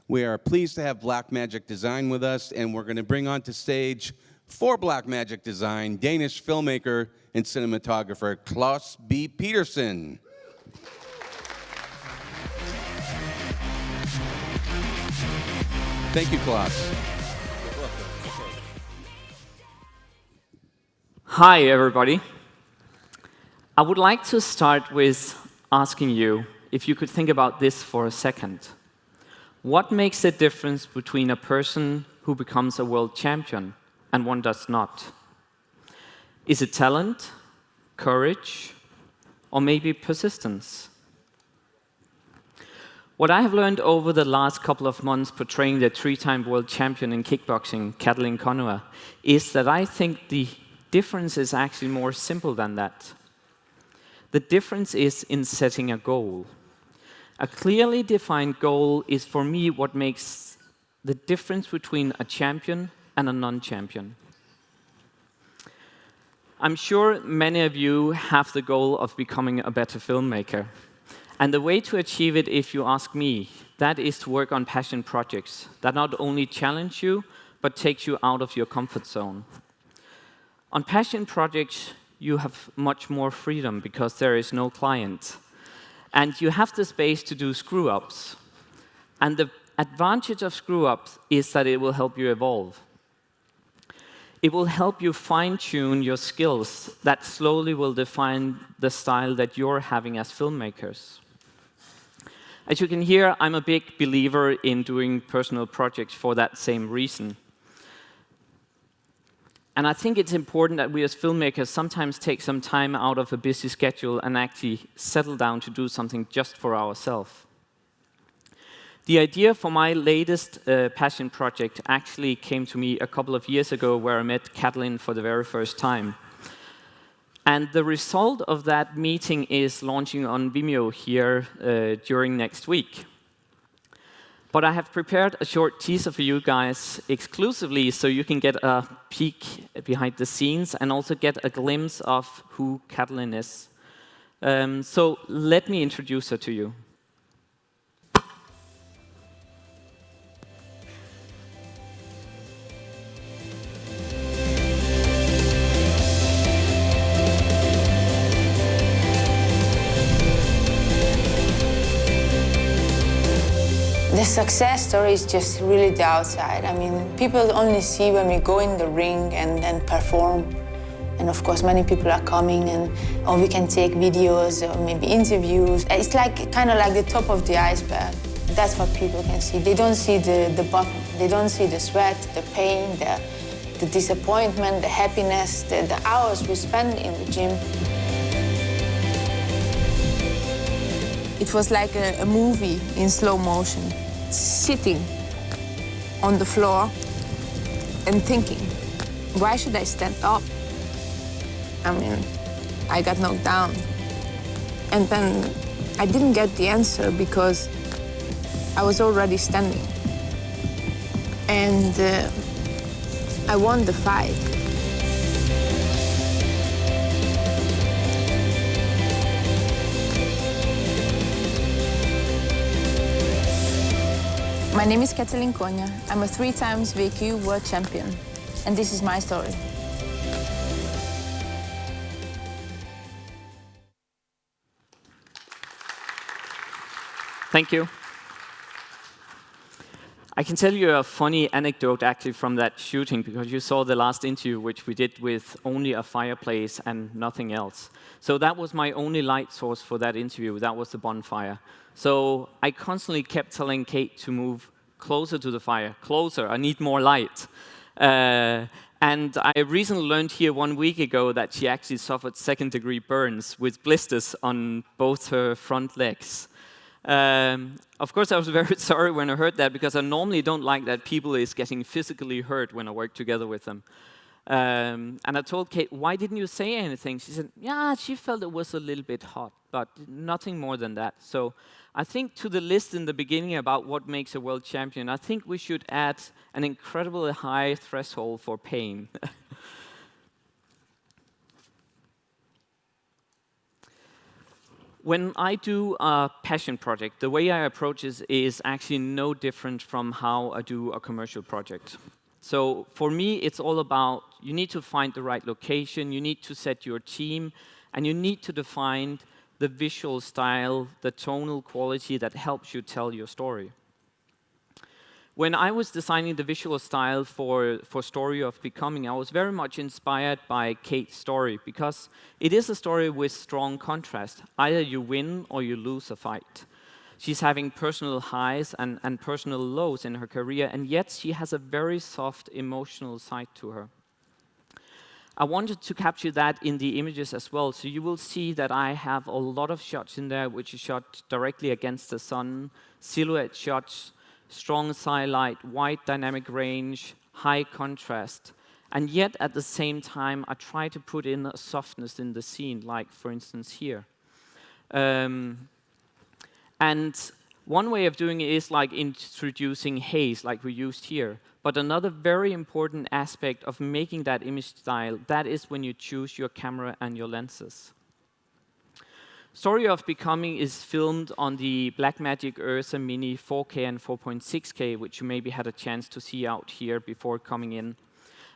We are pleased to have Blackmagic Design with us, and we're going to bring onto stage for Blackmagic Design Danish filmmaker and cinematographer Klaus B. Pedersen. Thank you, Klaus. Hi, everybody. I would like to start with asking you if you could think about this for a second. What makes the difference between a person who becomes a world champion and one does not? Is it talent, courage, or maybe persistence? What I have learned over the last couple of months portraying the three-time world champion in kickboxing, Katalin Konya, is that I think the difference is actually more simple than that. The difference is in setting a goal. A clearly defined goal is, for me, what makes the difference between a champion and a non-champion. I'm sure many of you have the goal of becoming a better filmmaker. And the way to achieve it, if you ask me, that is to work on passion projects that not only challenge you, but takes you out of your comfort zone. On passion projects, you have much more freedom because there is no client. And you have the space to do screw-ups. And the advantage of screw-ups is that it will help you evolve. It will help you fine-tune your skills that slowly will define the style that you're having as filmmakers. As you can hear, I'm a big believer in doing personal projects for that same reason. And I think it's important that we as filmmakers sometimes take some time out of a busy schedule and actually settle down to do something just for ourselves. The idea for my latest passion project actually came to me a couple of years ago, where I met Katalin for the very first time. And the result of that meeting is launching on Vimeo here during next week. But I have prepared a short teaser for you guys exclusively so you can get a peek behind the scenes and also get a glimpse of who Katalin is. So let me introduce her to you. The success story is just really the outside. I mean, people only see when we go in the ring and perform. And of course, many people are coming or we can take videos or maybe interviews. It's like kind of like the top of the iceberg. That's what people can see. They don't see the bottom. They don't see the sweat, the pain, the disappointment, the happiness, the hours we spend in the gym. It was like a movie in slow motion. Sitting on the floor and thinking, why should I stand up? I mean, I got knocked down. And then I didn't get the answer because I was already standing. And I won the fight. My name is Katalin Konya. I'm a 3-time VQ world champion. And this is my story. Thank you. I can tell you a funny anecdote actually from that shooting, because you saw the last interview, which we did with only a fireplace and nothing else. So that was my only light source for that interview. That was the bonfire. So I constantly kept telling Kate to move closer to the fire, closer, I need more light. And I recently learned here 1 week ago that she actually suffered 2nd-degree burns with blisters on both her front legs. Of course, I was very sorry when I heard that, because I normally don't like that people is getting physically hurt when I work together with them. And I told Kate, why didn't you say anything? She said, yeah, she felt it was a little bit hot, but nothing more than that. So I think to the list in the beginning about what makes a world champion, I think we should add an incredibly high threshold for pain. When I do a passion project, the way I approach it is actually no different from how I do a commercial project. So for me, it's all about you need to find the right location, you need to set your team, and you need to define the visual style, the tonal quality that helps you tell your story. When I was designing the visual style for Story of Becoming, I was very much inspired by Kate's story, because it is a story with strong contrast. Either you win or you lose a fight. She's having personal highs and personal lows in her career, and yet she has a very soft emotional side to her. I wanted to capture that in the images as well, so you will see that I have a lot of shots in there which is shot directly against the sun, silhouette shots, strong highlight, wide dynamic range, high contrast. And yet, at the same time, I try to put in a softness in the scene, like, for instance, here. And one way of doing it is like introducing haze, like we used here. But another very important aspect of making that image style, that is when you choose your camera and your lenses. Story of Becoming is filmed on the Blackmagic URSA Mini 4K and 4.6K, which you maybe had a chance to see out here before coming in.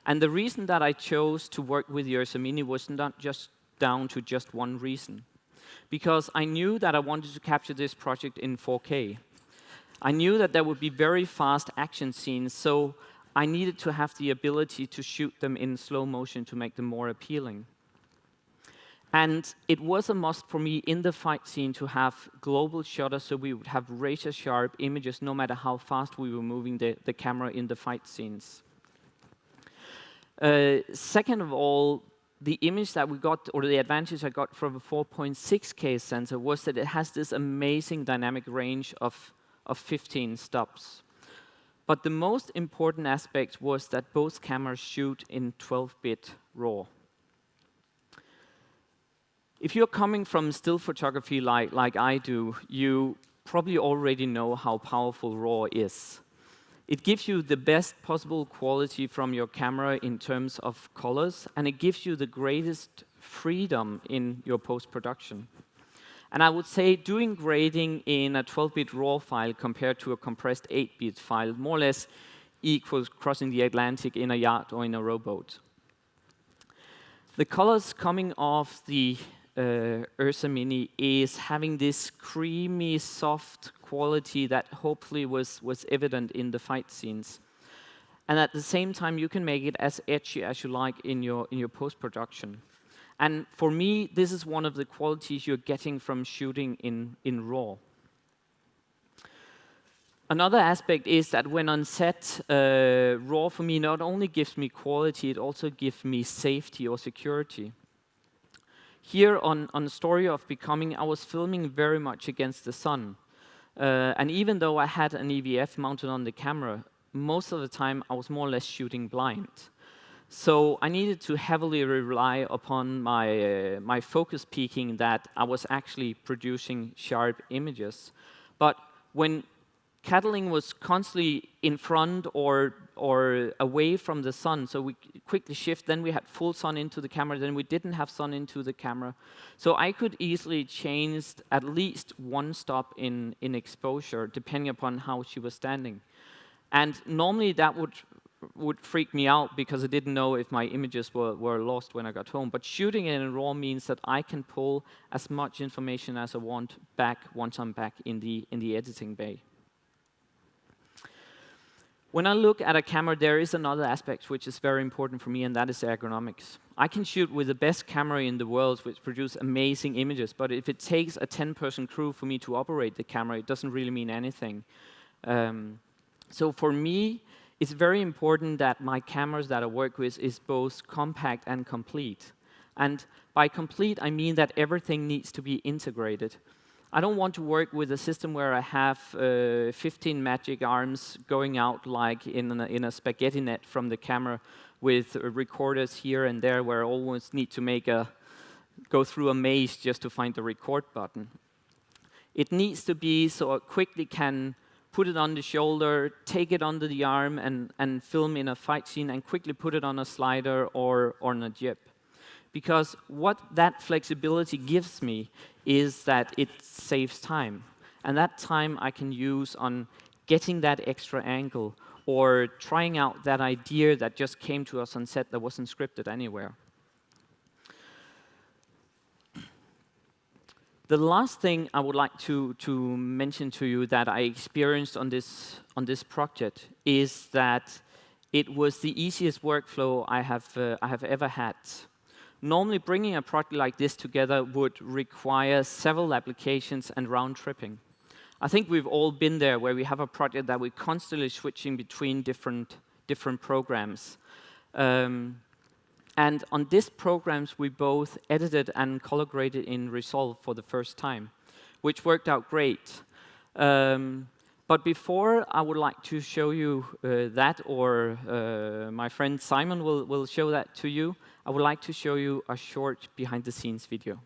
And the reason that I chose to work with the URSA Mini was not just down to just one reason. Because I knew that I wanted to capture this project in 4K. I knew that there would be very fast action scenes, so I needed to have the ability to shoot them in slow motion to make them more appealing. And it was a must for me in the fight scene to have global shutter, so we would have razor-sharp images no matter how fast we were moving the camera in the fight scenes. Second of all, the image that we got, or the advantage I got from a 4.6K sensor, was that it has this amazing dynamic range of 15 stops. But the most important aspect was that both cameras shoot in 12-bit RAW. If you're coming from still photography like I do, you probably already know how powerful RAW is. It gives you the best possible quality from your camera in terms of colors, and it gives you the greatest freedom in your post-production. And I would say doing grading in a 12-bit RAW file compared to a compressed 8-bit file more or less equals crossing the Atlantic in a yacht or in a rowboat. The colors coming off the URSA Mini is having this creamy, soft quality that hopefully was evident in the fight scenes. And at the same time, you can make it as edgy as you like in your post-production. And for me, this is one of the qualities you're getting from shooting in RAW. Another aspect is that when on set, RAW for me not only gives me quality, it also gives me safety or security. Here on the Story of Becoming, I was filming very much against the sun. And even though I had an EVF mounted on the camera, most of the time I was more or less shooting blind. So I needed to heavily rely upon my focus peaking, that I was actually producing sharp images. But when Katalin was constantly in front or away from the sun, so we quickly shift, then we had full sun into the camera, then we didn't have sun into the camera. So I could easily change at least one stop in exposure, depending upon how she was standing. And normally that would freak me out, because I didn't know if my images were lost when I got home. But shooting it in RAW means that I can pull as much information as I want back once I'm back in the editing bay. When I look at a camera, there is another aspect which is very important for me, and that is ergonomics. I can shoot with the best camera in the world, which produce amazing images, but if it takes a 10-person crew for me to operate the camera, it doesn't really mean anything. So for me, it's very important that my cameras that I work with is both compact and complete. And by complete, I mean that everything needs to be integrated. I don't want to work with a system where I have 15 magic arms going out like in a spaghetti net from the camera, with recorders here and there, where I always need to go through a maze just to find the record button. It needs to be so I quickly can put it on the shoulder, take it under the arm, and film in a fight scene, and quickly put it on a slider or on a jib. Because what that flexibility gives me is that it saves time. And that time I can use on getting that extra angle or trying out that idea that just came to us on set that wasn't scripted anywhere. The last thing I would like to mention to you that I experienced on this project is that it was the easiest workflow I have ever had. Normally, bringing a project like this together would require several applications and round-tripping. I think we've all been there where we have a project that we're constantly switching between different programs. And on these programs, we both edited and color graded in Resolve for the first time, which worked out great. But before I would like to show you that, or my friend Simon will show that to you, I would like to show you a short behind-the-scenes video.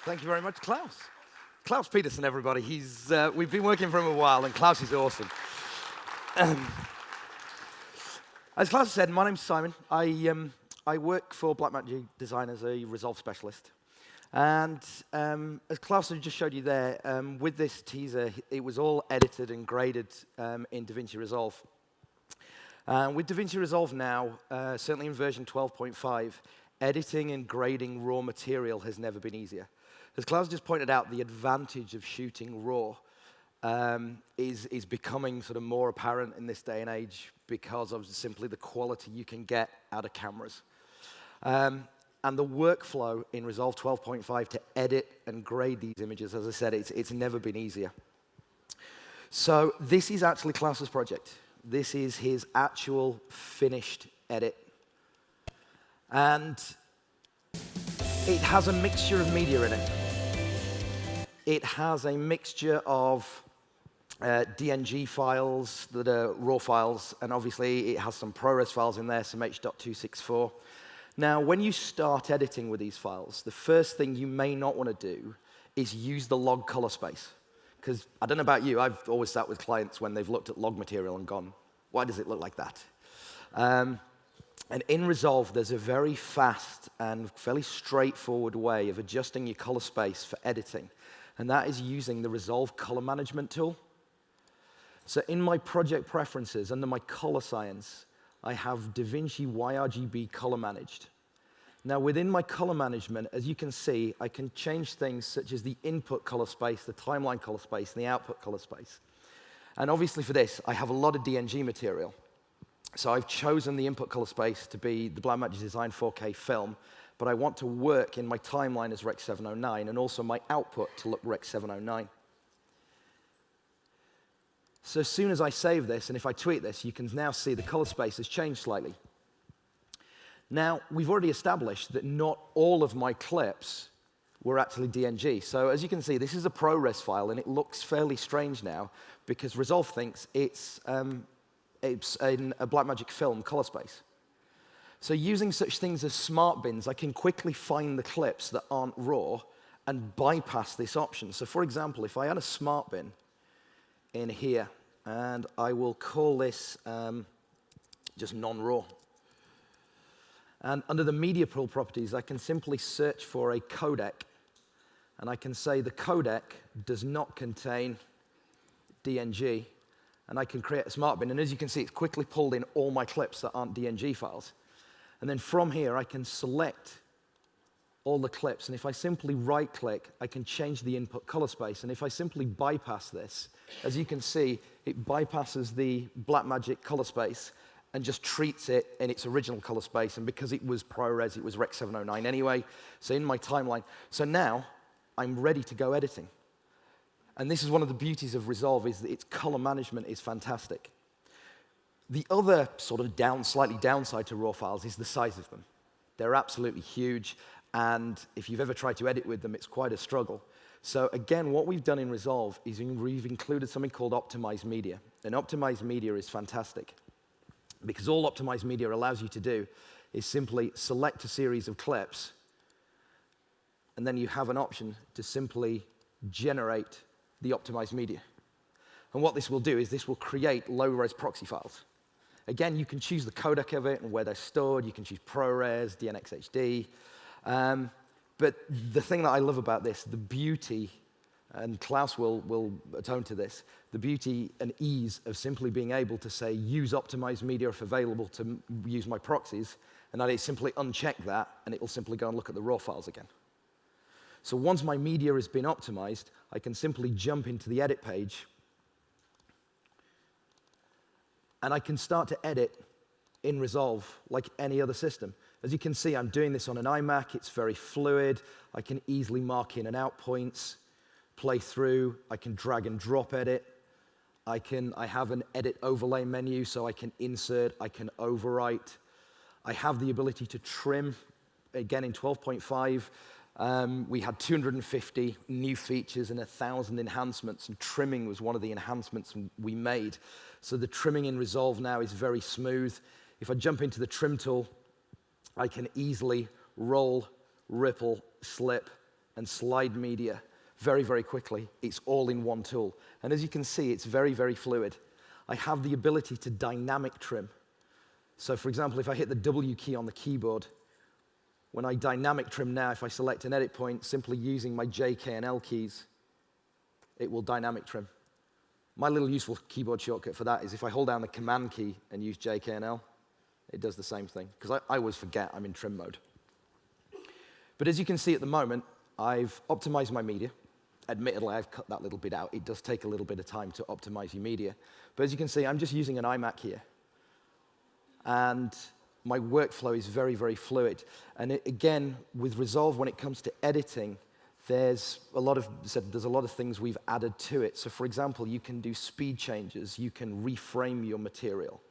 Thank you very much, Klaus. Klaus Pedersen, everybody. We've been working for him a while, and Klaus is awesome. As Klaus said, my name's Simon. I work for Blackmagic Design as a Resolve specialist. And as Klaus just showed you there, with this teaser, it was all edited and graded in DaVinci Resolve. With DaVinci Resolve now, certainly in version 12.5, editing and grading raw material has never been easier. As Klaus just pointed out, the advantage of shooting raw is becoming sort of more apparent in this day and age because of simply the quality you can get out of cameras. And the workflow in Resolve 12.5 to edit and grade these images, as I said, it's never been easier. So this is actually Klaus's project. This is his actual finished edit. And it has a mixture of media in it. It has a mixture of DNG files that are raw files, and obviously it has some ProRes files in there, some H.264. Now, when you start editing with these files, the first thing you may not want to do is use the log color space. Because I don't know about you, I've always sat with clients when they've looked at log material and gone, why does it look like that? And in Resolve, there's a very fast and fairly straightforward way of adjusting your color space for editing. And that is using the Resolve color management tool. So in my project preferences, under my color science, I have DaVinci YRGB color managed. Now, within my color management, as you can see, I can change things such as the input color space, the timeline color space, and the output color space. And obviously for this, I have a lot of DNG material. So I've chosen the input color space to be the Blackmagic Design 4K film, but I want to work in my timeline as Rec 709 and also my output to look Rec 709. So as soon as I save this, and if I tweet this, you can now see the color space has changed slightly. Now, we've already established that not all of my clips were actually DNG. So as you can see, this is a ProRes file, and it looks fairly strange now because Resolve thinks it's in a Blackmagic film color space. So using such things as smart bins, I can quickly find the clips that aren't raw and bypass this option. So for example, if I had a smart bin in here, and I will call this just non-raw. And under the media pool properties, I can simply search for a codec, and I can say the codec does not contain DNG, and I can create a smart bin. And as you can see, it's quickly pulled in all my clips that aren't DNG files. And then from here, I can select all the clips, and if I simply right-click, I can change the input color space. And if I simply bypass this, as you can see, it bypasses the Blackmagic color space and just treats it in its original color space. And because it was ProRes, it was Rec 709 anyway, so in my timeline. So now, I'm ready to go editing. And this is one of the beauties of Resolve, is that its color management is fantastic. The other sort of slightly downside to raw files is the size of them. They're absolutely huge, and if you've ever tried to edit with them, it's quite a struggle. So again, what we've done in Resolve is we've included something called optimized media. And optimized media is fantastic, because all optimized media allows you to do is simply select a series of clips, and then you have an option to simply generate the optimized media. And what this will do is this will create low-res proxy files. Again, you can choose the codec of it and where they're stored. You can choose ProRes, DNxHD. But the thing that I love about this, the beauty, and Klaus will atone to this, the beauty and ease of simply being able to say, use optimized media if available to use my proxies, and I simply uncheck that, and it will simply go and look at the raw files again. So once my media has been optimized, I can simply jump into the edit page, and I can start to edit in Resolve like any other system. As you can see, I'm doing this on an iMac. It's very fluid. I can easily mark in and out points, play through. I can drag and drop edit. I have an edit overlay menu, so I can insert, I can overwrite. I have the ability to trim. Again, in 12.5, we had 250 new features and 1,000 enhancements, and trimming was one of the enhancements we made. So the trimming in Resolve now is very smooth. If I jump into the trim tool, I can easily roll, ripple, slip, and slide media very, very quickly. It's all in one tool. And as you can see, it's very, very fluid. I have the ability to dynamic trim. So for example, if I hit the W key on the keyboard, when I dynamic trim now, if I select an edit point, simply using my J, K, and L keys, it will dynamic trim. My little useful keyboard shortcut for that is if I hold down the Command key and use J, K, and L, it does the same thing, because I always forget I'm in trim mode. But as you can see at the moment, I've optimized my media. Admittedly, I've cut that little bit out. It does take a little bit of time to optimize your media. But as you can see, I'm just using an iMac here. And my workflow is very, very fluid. And again, with Resolve, when it comes to editing, there's a lot of things we've added to it. So for example, you can do speed changes. You can reframe your material.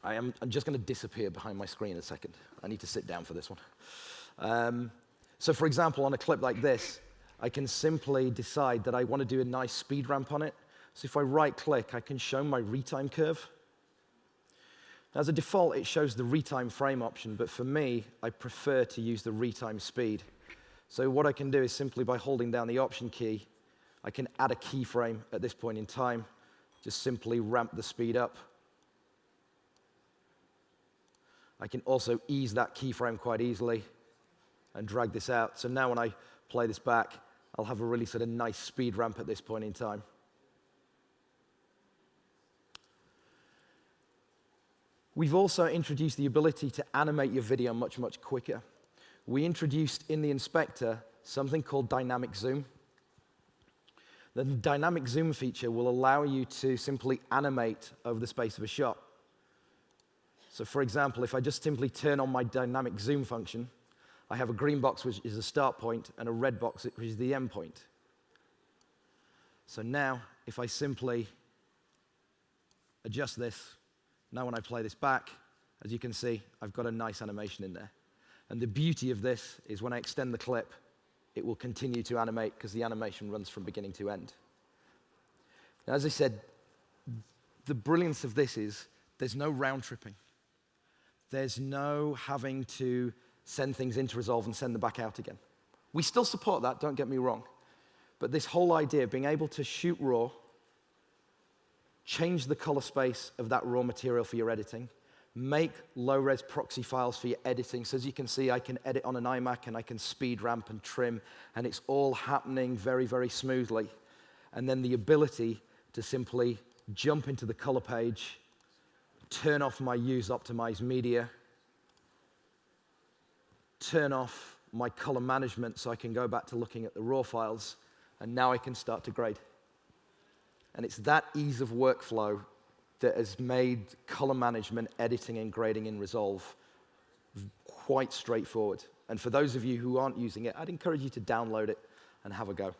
I'm just going to disappear behind my screen in a second. I need to sit down for this one. So for example, on a clip like this, I can simply decide that I want to do a nice speed ramp on it. So if I right-click, I can show my retime curve. As a default, it shows the retime frame option, but for me, I prefer to use the retime speed. So what I can do is simply by holding down the option key, I can add a keyframe at this point in time, just simply ramp the speed up. I can also ease that keyframe quite easily and drag this out. So now when I play this back, I'll have a really sort of nice speed ramp at this point in time. We've also introduced the ability to animate your video much, much quicker. We introduced in the inspector something called dynamic zoom. The dynamic zoom feature will allow you to simply animate over the space of a shot. So for example, if I just simply turn on my dynamic zoom function, I have a green box, which is the start point, and a red box, which is the end point. So now, if I simply adjust this, now when I play this back, as you can see, I've got a nice animation in there. And the beauty of this is when I extend the clip, it will continue to animate because the animation runs from beginning to end. Now, as I said, the brilliance of this is there's no round tripping. There's no having to send things into Resolve and send them back out again. We still support that, don't get me wrong. But this whole idea of being able to shoot raw, change the color space of that raw material for your editing, make low-res proxy files for your editing. So as you can see, I can edit on an iMac and I can speed ramp and trim, and it's all happening very, very smoothly. And then the ability to simply jump into the color page, turn off my use optimized media, turn off my color management so I can go back to looking at the raw files, and now I can start to grade. And it's that ease of workflow that has made color management, editing, and grading in Resolve quite straightforward. And for those of you who aren't using it, I'd encourage you to download it and have a go.